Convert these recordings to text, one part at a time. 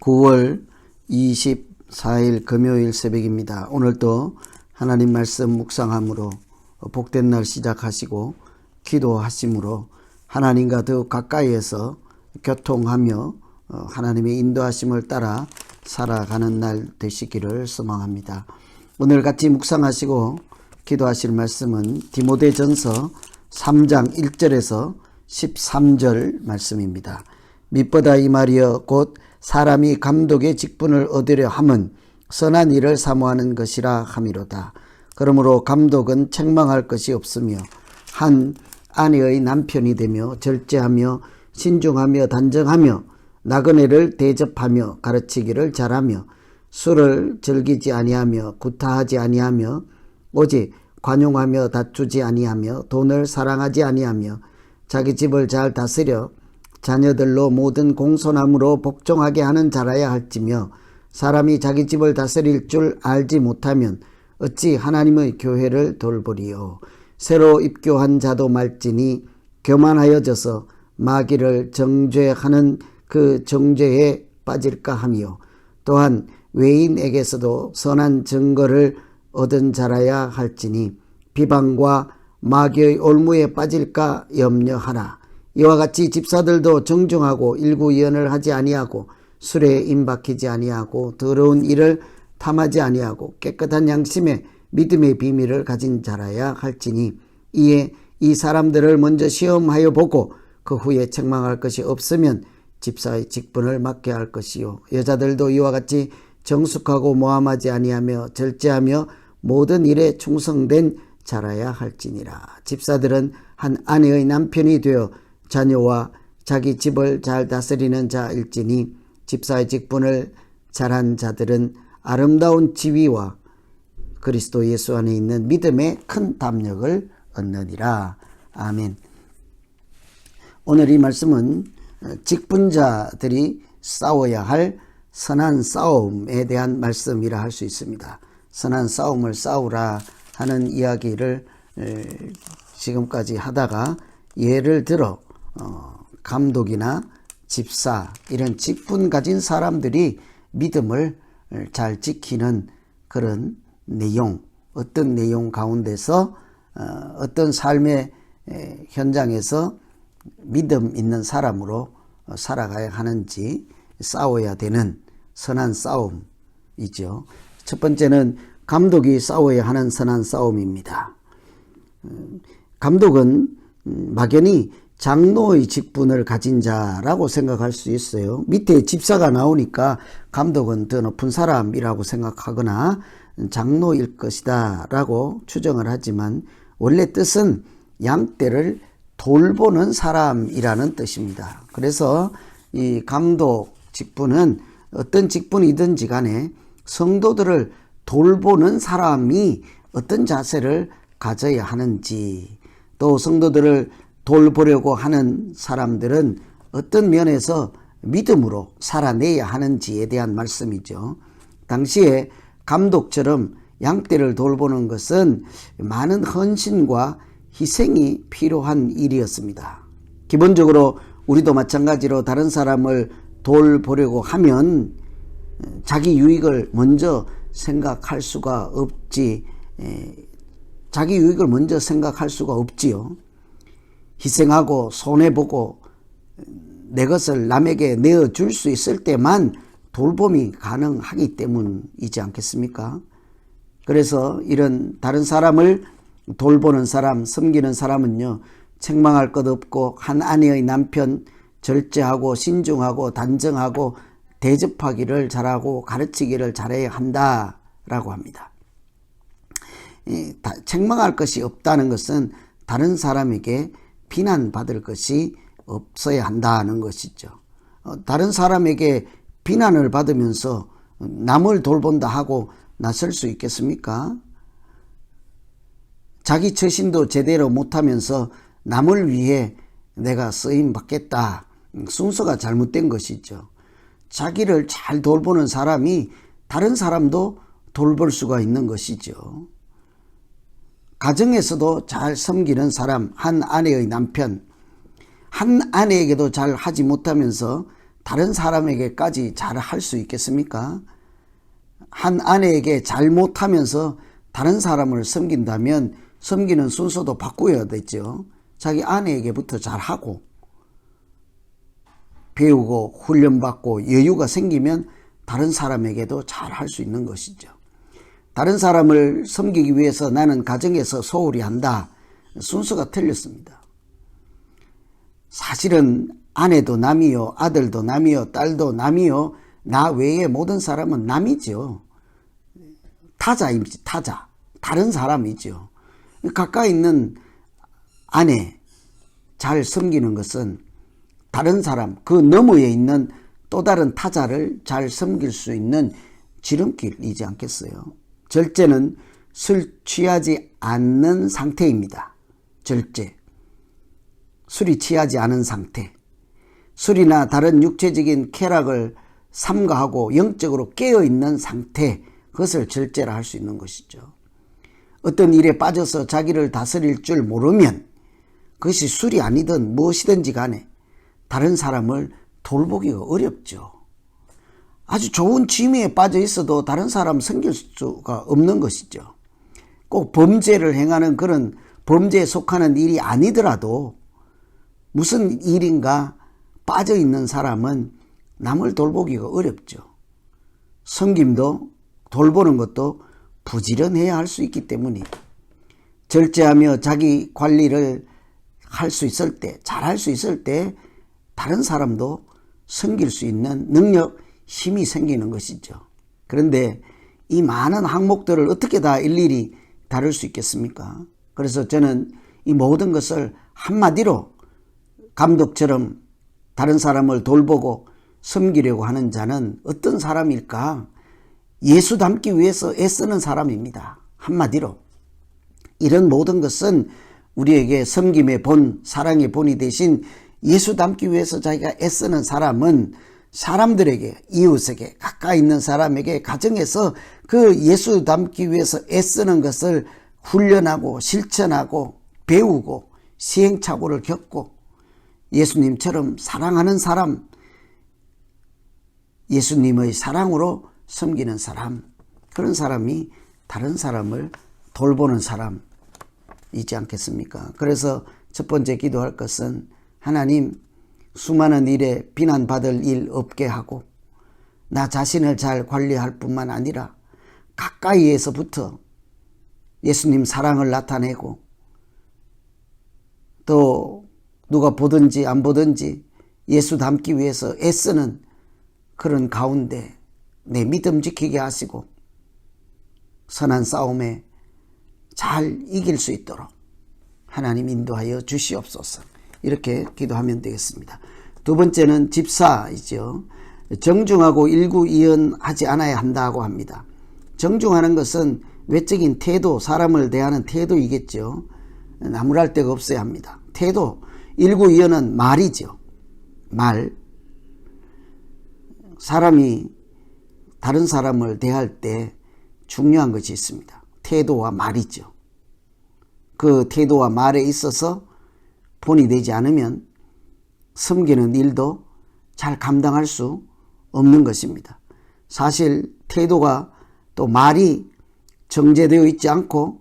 9월 24일 금요일 새벽입니다. 오늘도 하나님 말씀 묵상함으로 복된 날 시작하시고 기도하심으로 하나님과 더욱 가까이에서 교통하며 하나님의 인도하심을 따라 살아가는 날 되시기를 소망합니다. 오늘 같이 묵상하시고 기도하실 말씀은 디모데전서 3장 1절에서 13절 말씀입니다. mit보다 이 말이여 곧 사람이 감독의 직분을 얻으려 함은 선한 일을 사모하는 것이라 함이로다. 그러므로 감독은 책망할 것이 없으며 한 아내의 남편이 되며 절제하며 신중하며 단정하며 나그네를 대접하며 가르치기를 잘하며 술을 즐기지 아니하며 구타하지 아니하며 오직 관용하며 다투지 아니하며 돈을 사랑하지 아니하며 자기 집을 잘 다스려 자녀들로 모든 공손함으로 복종하게 하는 자라야 할지며 사람이 자기 집을 다스릴 줄 알지 못하면 어찌 하나님의 교회를 돌보리요. 새로 입교한 자도 말지니 교만하여져서 마귀를 정죄하는 그 정죄에 빠질까 하며 또한 외인에게서도 선한 증거를 얻은 자라야 할지니 비방과 마귀의 올무에 빠질까 염려하라. 이와 같이 집사들도 정중하고 일구이언을 하지 아니하고 술에 임박히지 아니하고 더러운 일을 탐하지 아니하고 깨끗한 양심에 믿음의 비밀을 가진 자라야 할지니 이에 이 사람들을 먼저 시험하여 보고 그 후에 책망할 것이 없으면 집사의 직분을 맡게 할 것이요. 여자들도 이와 같이 정숙하고 모함하지 아니하며 절제하며 모든 일에 충성된 자라야 할지니라. 집사들은 한 아내의 남편이 되어 자녀와 자기 집을 잘 다스리는 자일지니 집사의 직분을 잘한 자들은 아름다운 지위와 그리스도 예수 안에 있는 믿음의 큰 담력을 얻느니라. 아멘. 오늘 이 말씀은 직분자들이 싸워야 할 선한 싸움에 대한 말씀이라 할 수 있습니다. 선한 싸움을 싸우라 하는 이야기를 지금까지 하다가 예를 들어 감독이나 집사 이런 직분 가진 사람들이 믿음을 잘 지키는 그런 내용, 어떤 내용 가운데서 어떤 삶의 현장에서 믿음 있는 사람으로 살아가야 하는지 싸워야 되는 선한 싸움이죠. 첫 번째는 감독이 싸워야 하는 선한 싸움입니다. 감독은 막연히 장로의 직분을 가진 자라고 생각할 수 있어요. 밑에 집사가 나오니까 감독은 더 높은 사람이라고 생각하거나 장로일 것이다 라고 추정을 하지만 원래 뜻은 양떼를 돌보는 사람이라는 뜻입니다. 그래서 이 감독 직분은 어떤 직분이든지 간에 성도들을 돌보는 사람이 어떤 자세를 가져야 하는지, 또 성도들을 돌보려고 하는 사람들은 어떤 면에서 믿음으로 살아내야 하는지에 대한 말씀이죠. 당시에 감독처럼 양떼를 돌보는 것은 많은 헌신과 희생이 필요한 일이었습니다. 기본적으로 우리도 마찬가지로 다른 사람을 돌보려고 하면 자기 유익을 먼저 생각할 수가 없지요. 희생하고 손해보고 내 것을 남에게 내어줄 수 있을 때만 돌봄이 가능하기 때문이지 않겠습니까? 그래서 이런 다른 사람을 돌보는 사람, 섬기는 사람은요, 책망할 것 없고 한 아내의 남편, 절제하고 신중하고 단정하고 대접하기를 잘하고 가르치기를 잘해야 한다라고 합니다. 책망할 것이 없다는 것은 다른 사람에게 비난받을 것이 없어야 한다는 것이죠. 다른 사람에게 비난을 받으면서 남을 돌본다 하고 나설 수 있겠습니까? 자기 처신도 제대로 못하면서 남을 위해 내가 쓰임 받겠다. 순서가 잘못된 것이죠. 자기를 잘 돌보는 사람이 다른 사람도 돌볼 수가 있는 것이죠. 가정에서도 잘 섬기는 사람, 한 아내의 남편, 한 아내에게도 잘 하지 못하면서 다른 사람에게까지 잘 할 수 있겠습니까? 한 아내에게 잘못하면서 다른 사람을 섬긴다면 섬기는 순서도 바꾸어야 되죠. 자기 아내에게부터 잘하고 배우고 훈련받고 여유가 생기면 다른 사람에게도 잘할 수 있는 것이죠. 다른 사람을 섬기기 위해서 나는 가정에서 소홀히 한다. 순서가 틀렸습니다. 사실은 아내도 남이요, 아들도 남이요, 딸도 남이요, 나 외에 모든 사람은 남이죠. 타자입니다. 타자. 다른 사람이죠. 가까이 있는 아내 잘 섬기는 것은 다른 사람, 그 너머에 있는 또 다른 타자를 잘 섬길 수 있는 지름길이지 않겠어요? 절제는 술 취하지 않는 상태입니다. 절제. 술이 취하지 않은 상태. 술이나 다른 육체적인 쾌락을 삼가하고 영적으로 깨어있는 상태, 그것을 절제라 할 수 있는 것이죠. 어떤 일에 빠져서 자기를 다스릴 줄 모르면 그것이 술이 아니든 무엇이든지 간에 다른 사람을 돌보기가 어렵죠. 아주 좋은 취미에 빠져 있어도 다른 사람 섬길 수가 없는 것이죠. 꼭 범죄를 행하는 그런 범죄에 속하는 일이 아니더라도 무슨 일인가 빠져 있는 사람은 남을 돌보기가 어렵죠. 섬김도 돌보는 것도 부지런해야 할 수 있기 때문에 절제하며 자기 관리를 할 수 있을 때, 잘할 수 있을 때 다른 사람도 섬길 수 있는 능력, 힘이 생기는 것이죠. 그런데 이 많은 항목들을 어떻게 다 일일이 다룰 수 있겠습니까? 그래서 저는 이 모든 것을 한마디로 감독처럼 다른 사람을 돌보고 섬기려고 하는 자는 어떤 사람일까? 예수 닮기 위해서 애쓰는 사람입니다. 한마디로. 이런 모든 것은 우리에게 섬김의 본, 사랑의 본이 되신 예수 닮기 위해서 자기가 애쓰는 사람은 사람들에게, 이웃에게, 가까이 있는 사람에게, 가정에서 그 예수 닮기 위해서 애쓰는 것을 훈련하고 실천하고 배우고 시행착오를 겪고 예수님처럼 사랑하는 사람, 예수님의 사랑으로 섬기는 사람, 그런 사람이 다른 사람을 돌보는 사람이지 않겠습니까? 그래서 첫 번째 기도할 것은 하나님, 수많은 일에 비난받을 일 없게 하고 나 자신을 잘 관리할 뿐만 아니라 가까이에서부터 예수님 사랑을 나타내고 또 누가 보든지 안 보든지 예수 닮기 위해서 애쓰는 그런 가운데 내 믿음 지키게 하시고 선한 싸움에 잘 이길 수 있도록 하나님 인도하여 주시옵소서. 이렇게 기도하면 되겠습니다. 두 번째는 집사이죠. 정중하고 일구이연하지 않아야 한다고 합니다. 정중하는 것은 외적인 태도, 사람을 대하는 태도이겠죠. 나무랄 데가 없어야 합니다. 태도, 일구이연은 말이죠. 말. 사람이 다른 사람을 대할 때 중요한 것이 있습니다. 태도와 말이죠. 그 태도와 말에 있어서 본이 되지 않으면 섬기는 일도 잘 감당할 수 없는 것입니다. 사실 태도가 또 말이 정제되어 있지 않고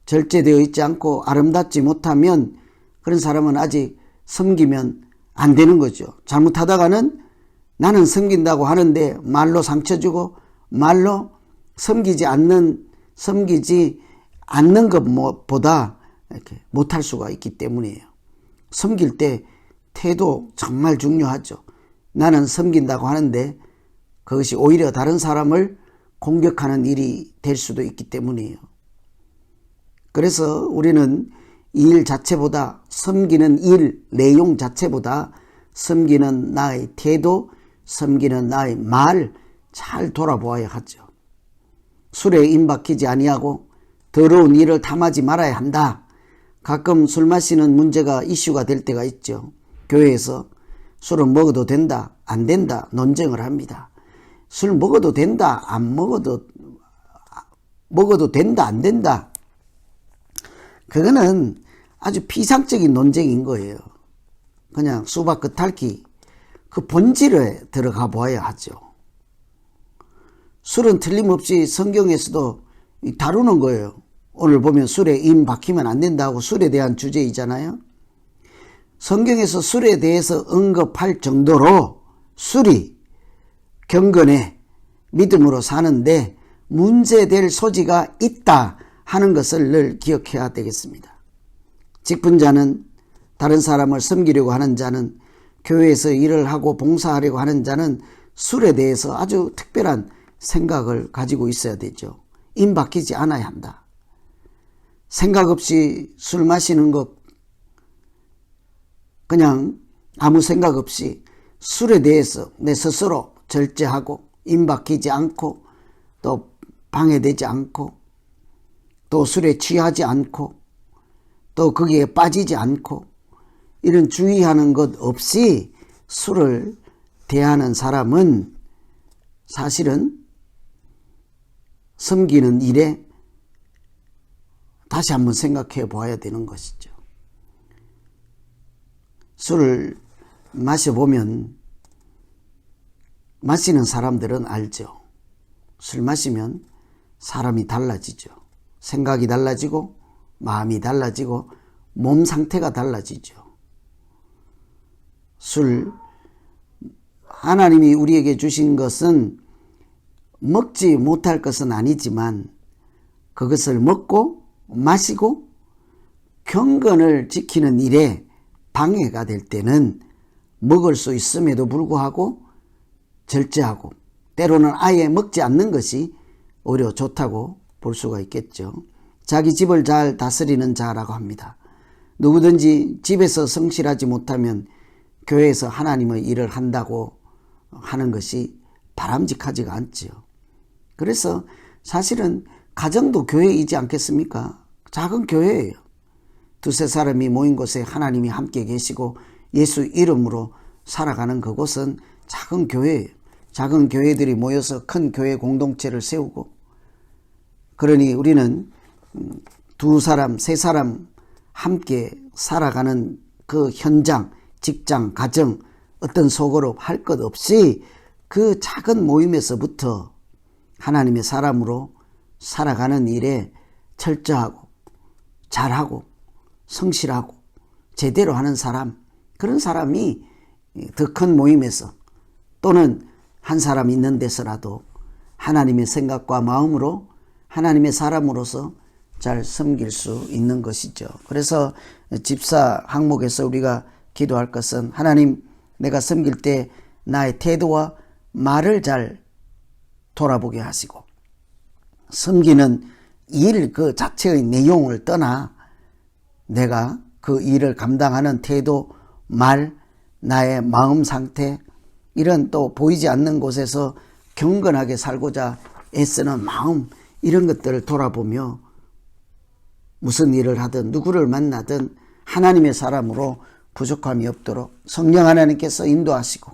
절제되어 있지 않고 아름답지 못하면 그런 사람은 아직 섬기면 안 되는 거죠. 잘못하다가는 나는 섬긴다고 하는데 말로 상처 주고 말로 섬기지 않는 것보다 이렇게 못할 수가 있기 때문이에요. 섬길 때 태도 정말 중요하죠. 나는 섬긴다고 하는데 그것이 오히려 다른 사람을 공격하는 일이 될 수도 있기 때문이에요. 그래서 우리는 이 일 자체보다 섬기는 일 내용 자체보다 섬기는 나의 태도, 섬기는 나의 말 잘 돌아보아야 하죠. 술에 임박히지 아니하고 더러운 일을 탐하지 말아야 한다. 가끔 술 마시는 문제가 이슈가 될 때가 있죠. 교회에서 술은 먹어도 된다, 안 된다 논쟁을 합니다. 술 먹어도 된다, 안 먹어도 된다, 안 된다. 그거는 아주 피상적인 논쟁인 거예요. 그냥 수박 겉핥기, 그 본질에 들어가 보아야 하죠. 술은 틀림없이 성경에서도 다루는 거예요. 오늘 보면 술에 임 박히면 안 된다고 술에 대한 주제이잖아요. 성경에서 술에 대해서 언급할 정도로 술이 경건에 믿음으로 사는데 문제될 소지가 있다 하는 것을 늘 기억해야 되겠습니다. 직분자는, 다른 사람을 섬기려고 하는 자는, 교회에서 일을 하고 봉사하려고 하는 자는 술에 대해서 아주 특별한 생각을 가지고 있어야 되죠. 임 박히지 않아야 한다. 생각 없이 술 마시는 것, 그냥 아무 생각 없이 술에 대해서 내 스스로 절제하고 임 박히지 않고 또 방해되지 않고 또 술에 취하지 않고 또 거기에 빠지지 않고 이런 주의하는 것 없이 술을 대하는 사람은 사실은 섬기는 일에 다시 한번 생각해 보아야 되는 것이죠. 술을 마셔보면 마시는 사람들은 알죠. 술 마시면 사람이 달라지죠. 생각이 달라지고 마음이 달라지고 몸 상태가 달라지죠. 술, 하나님이 우리에게 주신 것은 먹지 못할 것은 아니지만 그것을 먹고 마시고 경건을 지키는 일에 방해가 될 때는 먹을 수 있음에도 불구하고 절제하고 때로는 아예 먹지 않는 것이 오히려 좋다고 볼 수가 있겠죠. 자기 집을 잘 다스리는 자라고 합니다. 누구든지 집에서 성실하지 못하면 교회에서 하나님의 일을 한다고 하는 것이 바람직하지가 않지요. 그래서 사실은 가정도 교회이지 않겠습니까? 작은 교회예요. 두세 사람이 모인 곳에 하나님이 함께 계시고 예수 이름으로 살아가는 그곳은 작은 교회예요. 작은 교회들이 모여서 큰 교회 공동체를 세우고, 그러니 우리는 두 사람, 세 사람 함께 살아가는 그 현장, 직장, 가정, 어떤 소그룹 할 것 없이 그 작은 모임에서부터 하나님의 사람으로 살아가는 일에 철저하고 잘하고 성실하고 제대로 하는 사람, 그런 사람이 더 큰 모임에서 또는 한 사람 있는 데서라도 하나님의 생각과 마음으로 하나님의 사람으로서 잘 섬길 수 있는 것이죠. 그래서 집사 항목에서 우리가 기도할 것은, 하나님, 내가 섬길 때 나의 태도와 말을 잘 돌아보게 하시고, 섬기는 일 그 자체의 내용을 떠나 내가 그 일을 감당하는 태도, 말, 나의 마음 상태, 이런 또 보이지 않는 곳에서 경건하게 살고자 애쓰는 마음, 이런 것들을 돌아보며 무슨 일을 하든 누구를 만나든 하나님의 사람으로 부족함이 없도록 성령 하나님께서 인도하시고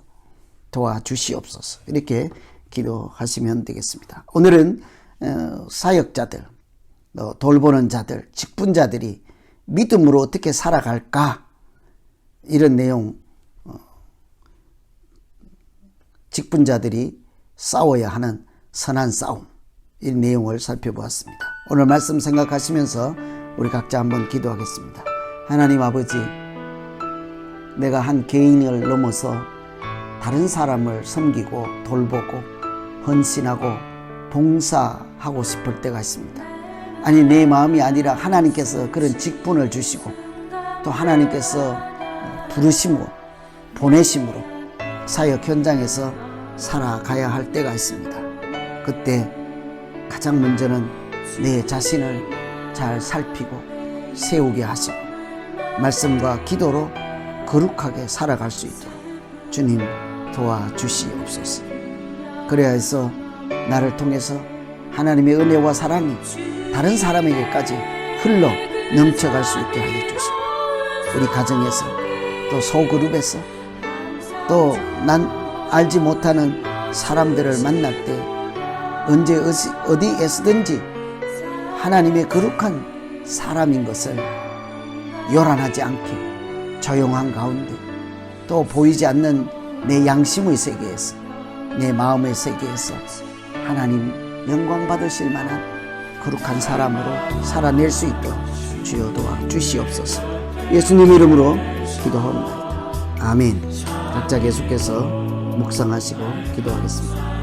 도와주시옵소서. 이렇게 기도하시면 되겠습니다. 오늘은 사역자들, 돌보는 자들, 직분자들이 믿음으로 어떻게 살아갈까, 이런 내용, 직분자들이 싸워야 하는 선한 싸움, 이 내용을 살펴보았습니다. 오늘 말씀 생각하시면서 우리 각자 한번 기도하겠습니다. 하나님 아버지, 내가 한 개인을 넘어서 다른 사람을 섬기고 돌보고 헌신하고 봉사하고 싶을 때가 있습니다. 아니, 내 마음이 아니라 하나님께서 그런 직분을 주시고 또 하나님께서 부르심으로 보내심으로 사역 현장에서 살아가야 할 때가 있습니다. 그때 가장 먼저는 내 자신을 잘 살피고 세우게 하시고 말씀과 기도로 거룩하게 살아갈 수 있도록 주님 도와주시옵소서. 그래야 해서 나를 통해서 하나님의 은혜와 사랑이 다른 사람에게까지 흘러 넘쳐갈 수 있게 하여 주시고, 우리 가정에서 또 소그룹에서 또 난 알지 못하는 사람들을 만날 때 언제 어디에서든지 하나님의 거룩한 사람인 것을 요란하지 않게 조용한 가운데 또 보이지 않는 내 양심의 세계에서, 내 마음의 세계에서 하나님 영광 받으실 만한 거룩한 사람으로 살아낼 수 있도록 주여 도와 주시옵소서. 예수님 이름으로 기도하옵나이다. 아멘. 각자 계속해서 묵상하시고 기도하겠습니다.